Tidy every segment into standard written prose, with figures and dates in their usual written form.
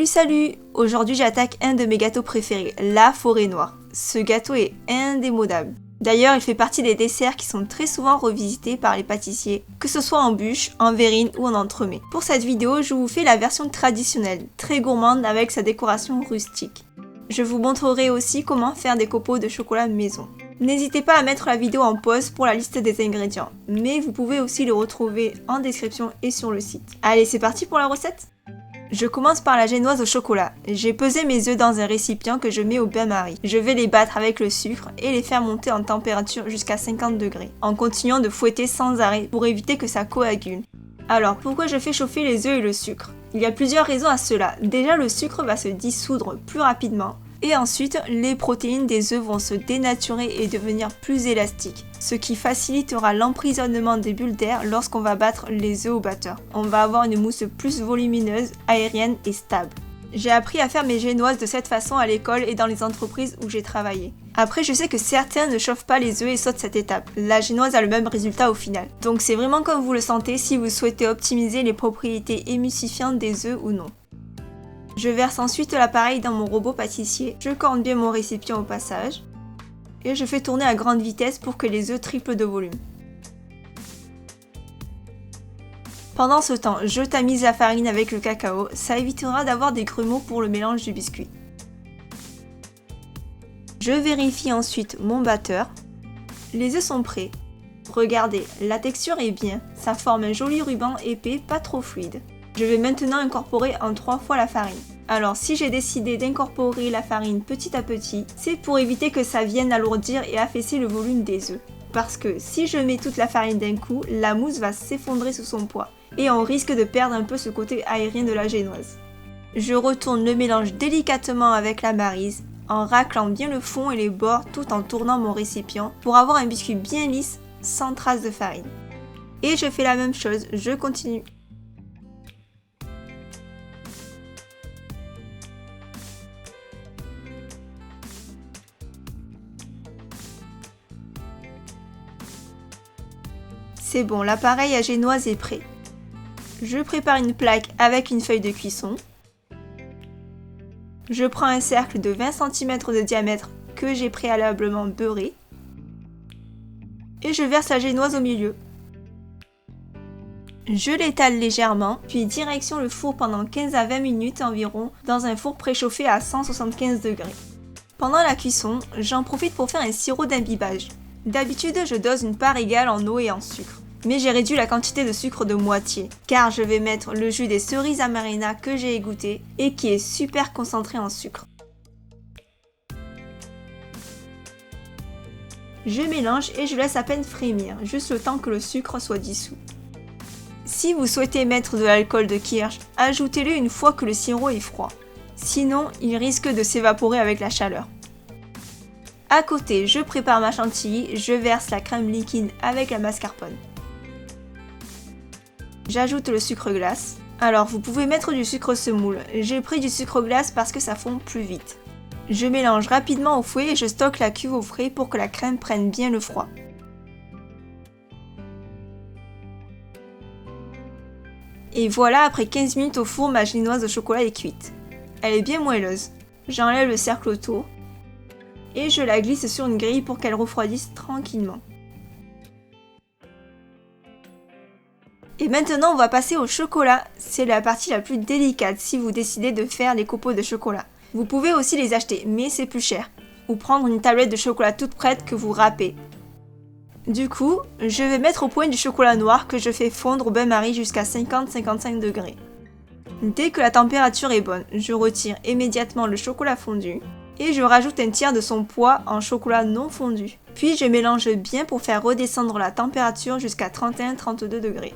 Salut! Aujourd'hui j'attaque un de mes gâteaux préférés, la forêt noire. Ce gâteau est indémodable. D'ailleurs, il fait partie des desserts qui sont très souvent revisités par les pâtissiers, que ce soit en bûche, en verrine ou en entremets. Pour cette vidéo, je vous fais la version traditionnelle, très gourmande avec sa décoration rustique. Je vous montrerai aussi comment faire des copeaux de chocolat maison. N'hésitez pas à mettre la vidéo en pause pour la liste des ingrédients, mais vous pouvez aussi le retrouver en description et sur le site. Allez, c'est parti pour la recette! Je commence par la génoise au chocolat. J'ai pesé mes œufs dans un récipient que je mets au bain-marie. Je vais les battre avec le sucre et les faire monter en température jusqu'à 50 degrés, en continuant de fouetter sans arrêt pour éviter que ça coagule. Alors, pourquoi je fais chauffer les œufs et le sucre? Il y a plusieurs raisons à cela. Déjà, le sucre va se dissoudre plus rapidement. Et ensuite, les protéines des œufs vont se dénaturer et devenir plus élastiques, ce qui facilitera l'emprisonnement des bulles d'air lorsqu'on va battre les œufs au batteur. On va avoir une mousse plus volumineuse, aérienne et stable. J'ai appris à faire mes génoises de cette façon à l'école et dans les entreprises où j'ai travaillé. Après, je sais que certains ne chauffent pas les œufs et sautent cette étape. La génoise a le même résultat au final. Donc c'est vraiment comme vous le sentez si vous souhaitez optimiser les propriétés émulsifiantes des œufs ou non. Je verse ensuite l'appareil dans mon robot pâtissier, je corne bien mon récipient au passage, et je fais tourner à grande vitesse pour que les œufs triplent de volume. Pendant ce temps, je tamise la farine avec le cacao, ça évitera d'avoir des grumeaux pour le mélange du biscuit. Je vérifie ensuite mon batteur. Les œufs sont prêts. Regardez, la texture est bien, ça forme un joli ruban épais, pas trop fluide. Je vais maintenant incorporer en 3 fois la farine. Alors si j'ai décidé d'incorporer la farine petit à petit, c'est pour éviter que ça vienne alourdir et affaisser le volume des œufs. Parce que si je mets toute la farine d'un coup, la mousse va s'effondrer sous son poids et on risque de perdre un peu ce côté aérien de la génoise. Je retourne le mélange délicatement avec la maryse, en raclant bien le fond et les bords tout en tournant mon récipient pour avoir un biscuit bien lisse, sans trace de farine. Et je fais la même chose, je continue. C'est bon, l'appareil à génoise est prêt. Je prépare une plaque avec une feuille de cuisson. Je prends un cercle de 20 cm de diamètre que j'ai préalablement beurré. Et je verse la génoise au milieu. Je l'étale légèrement, puis direction le four pendant 15 à 20 minutes environ dans un four préchauffé à 175 degrés. Pendant la cuisson, j'en profite pour faire un sirop d'imbibage. D'habitude, je dose une part égale en eau et en sucre. Mais j'ai réduit la quantité de sucre de moitié, car je vais mettre le jus des cerises amarena que j'ai égoutté et qui est super concentré en sucre. Je mélange et je laisse à peine frémir, juste le temps que le sucre soit dissous. Si vous souhaitez mettre de l'alcool de kirsch, ajoutez-le une fois que le sirop est froid. Sinon, il risque de s'évaporer avec la chaleur. À côté, je prépare ma chantilly, je verse la crème liquide avec la mascarpone. J'ajoute le sucre glace. Alors vous pouvez mettre du sucre semoule, j'ai pris du sucre glace parce que ça fond plus vite. Je mélange rapidement au fouet et je stocke la cuve au frais pour que la crème prenne bien le froid. Et voilà, après 15 minutes au four, ma génoise au chocolat est cuite. Elle est bien moelleuse. J'enlève le cercle autour et je la glisse sur une grille pour qu'elle refroidisse tranquillement. Et maintenant on va passer au chocolat, c'est la partie la plus délicate si vous décidez de faire les copeaux de chocolat. Vous pouvez aussi les acheter, mais c'est plus cher. Ou prendre une tablette de chocolat toute prête que vous râpez. Du coup, je vais mettre au point du chocolat noir que je fais fondre au bain-marie jusqu'à 50-55 degrés. Dès que la température est bonne, je retire immédiatement le chocolat fondu et je rajoute un tiers de son poids en chocolat non fondu. Puis je mélange bien pour faire redescendre la température jusqu'à 31-32 degrés.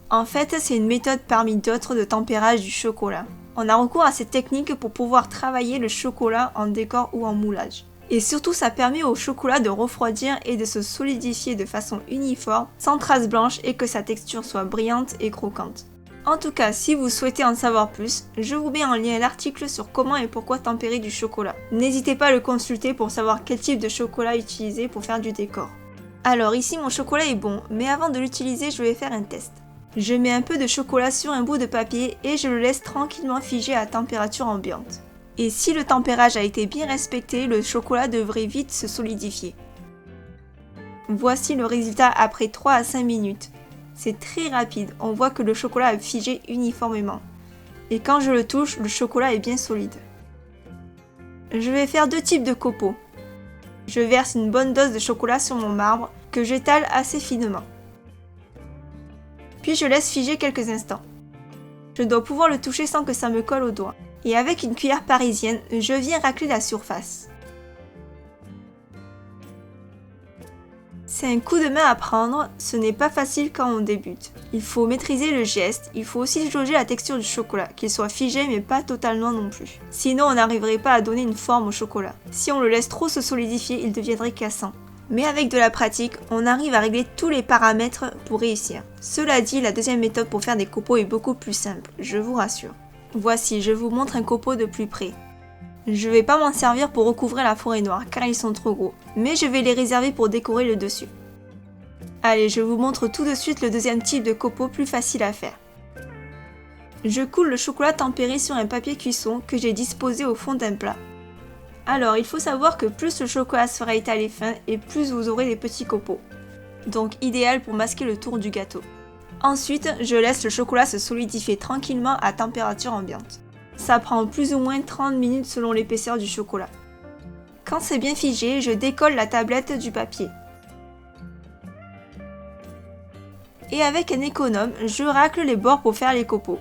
En fait, c'est une méthode parmi d'autres de tempérage du chocolat. On a recours à cette technique pour pouvoir travailler le chocolat en décor ou en moulage. Et surtout, ça permet au chocolat de refroidir et de se solidifier de façon uniforme, sans traces blanches et que sa texture soit brillante et croquante. En tout cas, si vous souhaitez en savoir plus, je vous mets en lien l'article sur comment et pourquoi tempérer du chocolat. N'hésitez pas à le consulter pour savoir quel type de chocolat utiliser pour faire du décor. Alors ici, mon chocolat est bon, mais avant de l'utiliser, je vais faire un test. Je mets un peu de chocolat sur un bout de papier et je le laisse tranquillement figer à température ambiante. Et si le tempérage a été bien respecté, le chocolat devrait vite se solidifier. Voici le résultat après 3 à 5 minutes. C'est très rapide, on voit que le chocolat a figé uniformément. Et quand je le touche, le chocolat est bien solide. Je vais faire 2 types de copeaux. Je verse une bonne dose de chocolat sur mon marbre que j'étale assez finement. Puis je laisse figer quelques instants. Je dois pouvoir le toucher sans que ça me colle aux doigts. Et avec une cuillère parisienne, je viens racler la surface. C'est un coup de main à prendre, ce n'est pas facile quand on débute. Il faut maîtriser le geste, il faut aussi jauger la texture du chocolat, qu'il soit figé mais pas totalement non plus. Sinon on n'arriverait pas à donner une forme au chocolat. Si on le laisse trop se solidifier, il deviendrait cassant. Mais avec de la pratique, on arrive à régler tous les paramètres pour réussir. Cela dit, la deuxième méthode pour faire des copeaux est beaucoup plus simple, je vous rassure. Voici, je vous montre un copeau de plus près. Je vais pas m'en servir pour recouvrir la forêt noire car ils sont trop gros, mais je vais les réserver pour décorer le dessus. Allez, je vous montre tout de suite le deuxième type de copeau plus facile à faire. Je coule le chocolat tempéré sur un papier cuisson que j'ai disposé au fond d'un plat. Alors, il faut savoir que plus le chocolat sera étalé fin et plus vous aurez des petits copeaux. Donc idéal pour masquer le tour du gâteau. Ensuite, je laisse le chocolat se solidifier tranquillement à température ambiante. Ça prend plus ou moins 30 minutes selon l'épaisseur du chocolat. Quand c'est bien figé, je décolle la tablette du papier. Et avec un économe, je racle les bords pour faire les copeaux.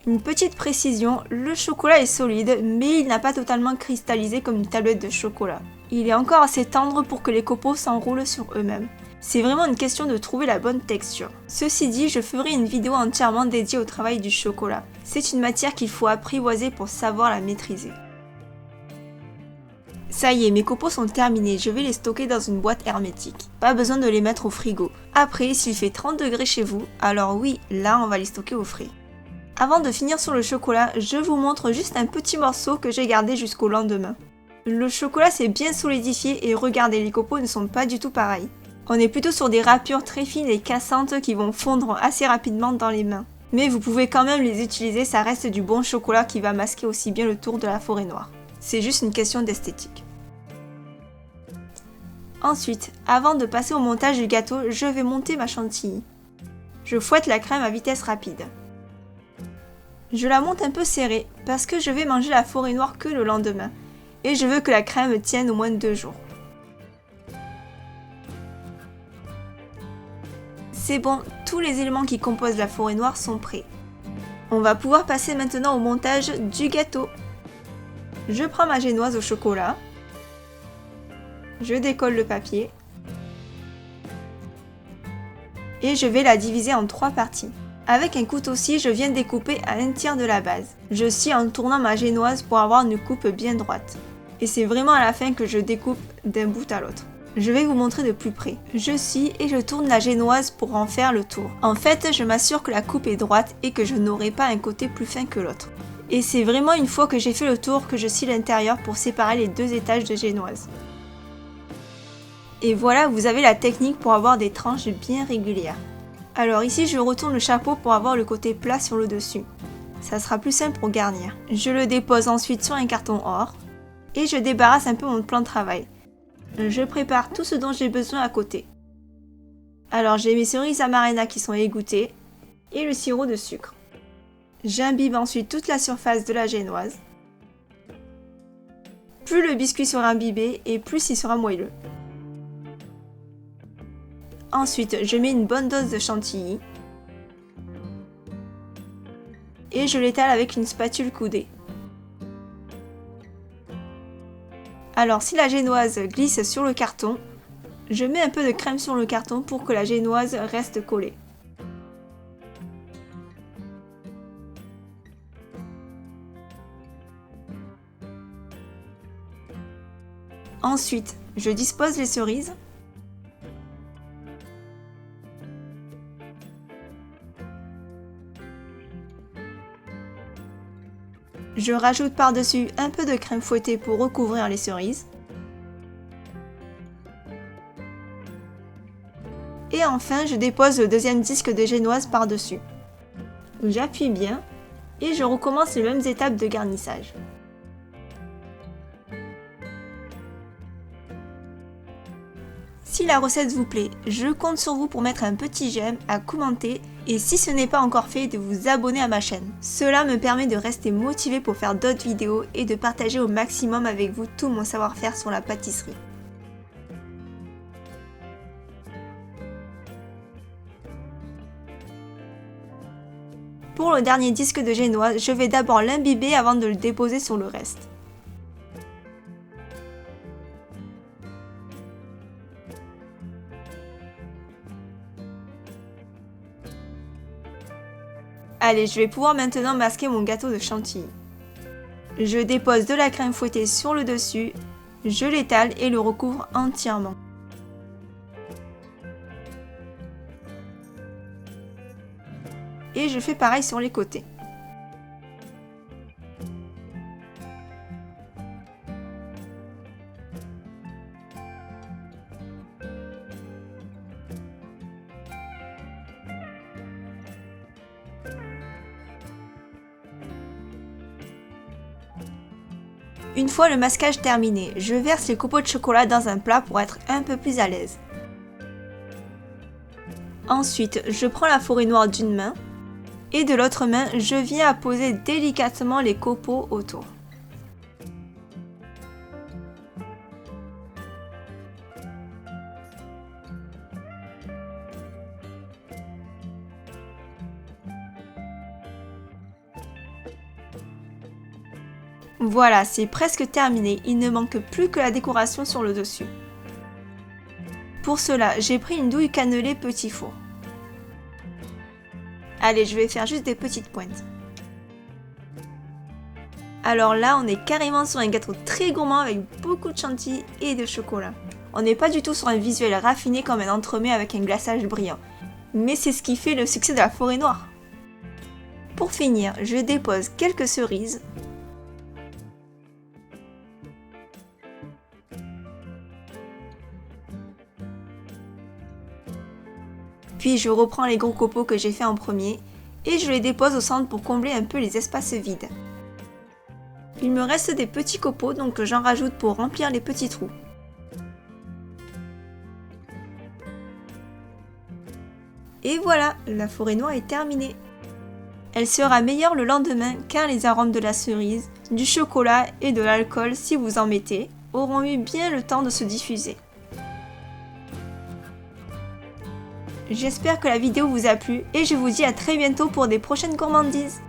Une petite précision, le chocolat est solide, mais il n'a pas totalement cristallisé comme une tablette de chocolat. Il est encore assez tendre pour que les copeaux s'enroulent sur eux-mêmes. C'est vraiment une question de trouver la bonne texture. Ceci dit, je ferai une vidéo entièrement dédiée au travail du chocolat. C'est une matière qu'il faut apprivoiser pour savoir la maîtriser. Ça y est, mes copeaux sont terminés, je vais les stocker dans une boîte hermétique. Pas besoin de les mettre au frigo. Après, s'il fait 30 degrés chez vous, alors oui, là on va les stocker au frais. Avant de finir sur le chocolat, je vous montre juste un petit morceau que j'ai gardé jusqu'au lendemain. Le chocolat s'est bien solidifié et regardez, les copeaux ne sont pas du tout pareils. On est plutôt sur des râpures très fines et cassantes qui vont fondre assez rapidement dans les mains. Mais vous pouvez quand même les utiliser, ça reste du bon chocolat qui va masquer aussi bien le tour de la forêt noire. C'est juste une question d'esthétique. Ensuite, avant de passer au montage du gâteau, je vais monter ma chantilly. Je fouette la crème à vitesse rapide. Je la monte un peu serrée parce que je vais manger la forêt noire que le lendemain et je veux que la crème tienne au moins 2 jours. C'est bon, tous les éléments qui composent la forêt noire sont prêts. On va pouvoir passer maintenant au montage du gâteau. Je prends ma génoise au chocolat. Je décolle le papier. Et je vais la diviser en 3 parties. Avec un couteau-scie, je viens découper à 1/3 de la base. Je scie en tournant ma génoise pour avoir une coupe bien droite. Et c'est vraiment à la fin que je découpe d'un bout à l'autre. Je vais vous montrer de plus près. Je scie et je tourne la génoise pour en faire le tour. En fait, je m'assure que la coupe est droite et que je n'aurai pas un côté plus fin que l'autre. Et c'est vraiment une fois que j'ai fait le tour que je scie l'intérieur pour séparer les 2 étages de génoise. Et voilà, vous avez la technique pour avoir des tranches bien régulières. Alors ici, je retourne le chapeau pour avoir le côté plat sur le dessus. Ça sera plus simple pour garnir. Je le dépose ensuite sur un carton or et je débarrasse un peu mon plan de travail. Je prépare tout ce dont j'ai besoin à côté. Alors j'ai mes cerises amarena qui sont égouttées et le sirop de sucre. J'imbibe ensuite toute la surface de la génoise. Plus le biscuit sera imbibé et plus il sera moelleux. Ensuite, je mets une bonne dose de chantilly et je l'étale avec une spatule coudée. Alors si la génoise glisse sur le carton, je mets un peu de crème sur le carton pour que la génoise reste collée. Ensuite, je dispose les cerises. Je rajoute par-dessus un peu de crème fouettée pour recouvrir les cerises. Et enfin, je dépose le deuxième disque de génoise par-dessus. J'appuie bien et je recommence les mêmes étapes de garnissage. Si la recette vous plaît, je compte sur vous pour mettre un petit j'aime, à commenter et si ce n'est pas encore fait, de vous abonner à ma chaîne. Cela me permet de rester motivé pour faire d'autres vidéos et de partager au maximum avec vous tout mon savoir-faire sur la pâtisserie. Pour le dernier disque de génoise, je vais d'abord l'imbiber avant de le déposer sur le reste. Allez, je vais pouvoir maintenant masquer mon gâteau de chantilly. Je dépose de la crème fouettée sur le dessus, je l'étale et le recouvre entièrement. Et je fais pareil sur les côtés. Une fois le masquage terminé, je verse les copeaux de chocolat dans un plat pour être un peu plus à l'aise. Ensuite, je prends la forêt noire d'une main et de l'autre main, je viens apposer délicatement les copeaux autour. Voilà, c'est presque terminé, il ne manque plus que la décoration sur le dessus. Pour cela, j'ai pris une douille cannelée petit four. Allez, je vais faire juste des petites pointes. Alors là, on est carrément sur un gâteau très gourmand avec beaucoup de chantilly et de chocolat. On n'est pas du tout sur un visuel raffiné comme un entremets avec un glaçage brillant. Mais c'est ce qui fait le succès de la forêt noire. Pour finir, je dépose quelques cerises. Puis je reprends les gros copeaux que j'ai fait en premier et je les dépose au centre pour combler un peu les espaces vides. Il me reste des petits copeaux donc j'en rajoute pour remplir les petits trous. Et voilà, la forêt noire est terminée. Elle sera meilleure le lendemain car les arômes de la cerise, du chocolat et de l'alcool si vous en mettez auront eu bien le temps de se diffuser. J'espère que la vidéo vous a plu et je vous dis à très bientôt pour des prochaines gourmandises.